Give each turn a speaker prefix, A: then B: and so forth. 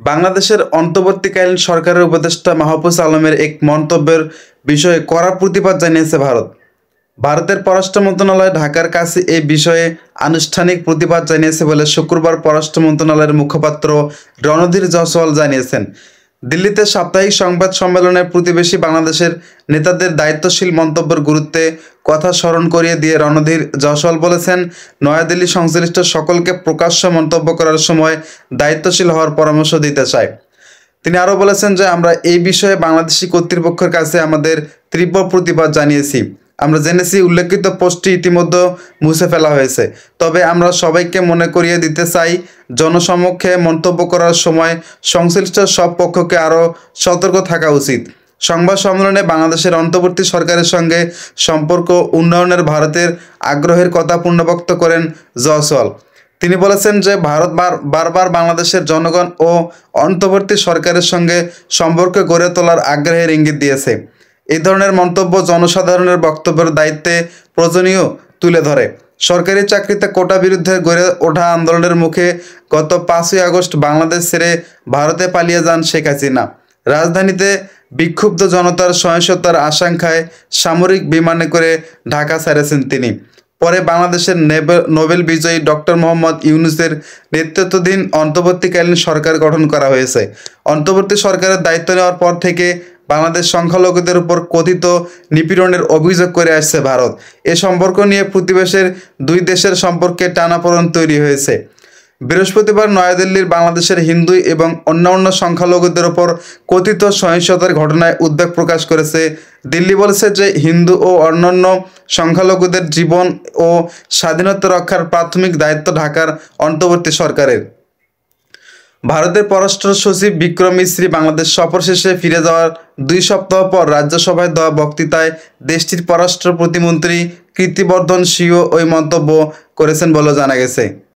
A: বাংলাদেশের অন্তর্বর্তীকালীন সরকারের উপদেষ্টা মাহফুজ আলমের এক মন্তব্যের বিষয়ে কড়া প্রতিবাদ জানিয়েছে ভারত। ভারতের পররাষ্ট্র মন্ত্রণালয় ঢাকার কাছে এই বিষয়ে আনুষ্ঠানিক প্রতিবাদ জানিয়েছে বলে শুক্রবার পররাষ্ট্র মন্ত্রণালয়ের মুখপাত্র রণধীর জয়সওয়াল জানিয়েছেন। দিল্লিতে সাপ্তাহিক সংবাদ সম্মেলনে প্রতিবেশী বাংলাদেশের নেতাদের দায়িত্বশীল মন্তব্যের গুরুত্বে কথা স্মরণ করিয়ে দিয়ে রণধীর জয়সওয়াল বলেছেন, নয়াদিল্লি সংশ্লিষ্ট সকলকে প্রকাশ্য মন্তব্য করার সময় দায়িত্বশীল হওয়ার পরামর্শ দিতে চায়। তিনি আরও বলেছেন যে আমরা এই বিষয়ে বাংলাদেশি কর্তৃপক্ষের কাছে আমাদের তীব্র প্রতিবাদ জানিয়েছি। আমরা জেনেছি উল্লেখিত পোস্টটি ইতিমধ্যে মুছে ফেলা হয়েছে। তবে আমরা সবাইকে মনে করিয়ে দিতে চাই, জনসমক্ষে মন্তব্য করার সময় সংশ্লিষ্ট সব পক্ষকে আরও সতর্ক থাকা উচিত। সংবাদ সম্মেলনে বাংলাদেশের অন্তর্বর্তী সরকারের সঙ্গে সম্পর্ক উন্নয়নের ভারতের আগ্রহের কথা পুনর্ব্যক্ত করেন জয়সওয়াল। তিনি বলেছেন যে ভারত বারবার বাংলাদেশের জনগণ ও অন্তর্বর্তী সরকারের সঙ্গে সম্পর্ক গড়ে তোলার আগ্রহের ইঙ্গিত দিয়েছে। এই ধরনের মন্তব্য জনসাধারণের বক্তব্যের দায়িত্বে প্রয়োজনীয় তুলে ধরে। সরকারি চাকরিতে কোটা বিরুদ্ধে গড়ে ওঠা আন্দোলনের মুখে গত 5ই আগস্ট বাংলাদেশ ছেড়ে ভারতে পালিয়ে যান শেখ হাসিনা। রাজধানীতে বিক্ষুব্ধ জনতার সহিংসতার আশঙ্কায় সামরিক বিমানে করে ঢাকা ছেড়েছেন তিনি। পরে বাংলাদেশের নোবেল বিজয়ী ডক্টর মোহাম্মদ ইউনূসের নেতৃত্বাধীন অন্তর্বর্তীকালীন সরকার গঠন করা হয়েছে। অন্তর্বর্তী সরকারের দায়িত্ব নেওয়ার পর থেকে বাংলাদেশ সংখ্যালঘুদের উপর কথিত নিপীড়নের অভিযোগ করে আসছে ভারত। এ সম্পর্ক নিয়ে প্রতিবেশের দুই দেশের সম্পর্কে টানাপোড়েন তৈরি হয়েছে। বৃহস্পতিবার নয়াদিল্লির বাংলাদেশের হিন্দু এবং অন্যান্য সংখ্যালঘুদের ওপর কথিত সহিংসতার ঘটনায় উদ্বেগ প্রকাশ করেছে। দিল্লি বলেছে যে হিন্দু ও অন্যান্য সংখ্যালঘুদের জীবন ও স্বাধীনতা রক্ষার প্রাথমিক দায়িত্ব ঢাকার অন্তর্বর্তী সরকারের। ভারতের পররাষ্ট্র সচিব বিক্রম মিশ্রি বাংলাদেশ সফর শেষে ফিরে যাওয়ার 2 সপ্তাহ পর রাজ্যসভায় দেওয়া বক্তৃতায় দেশটির পররাষ্ট্র প্রতিমন্ত্রী কীর্তিবর্ধন সিংহ ওই মন্তব্য করেছেন বলে জানা গেছে।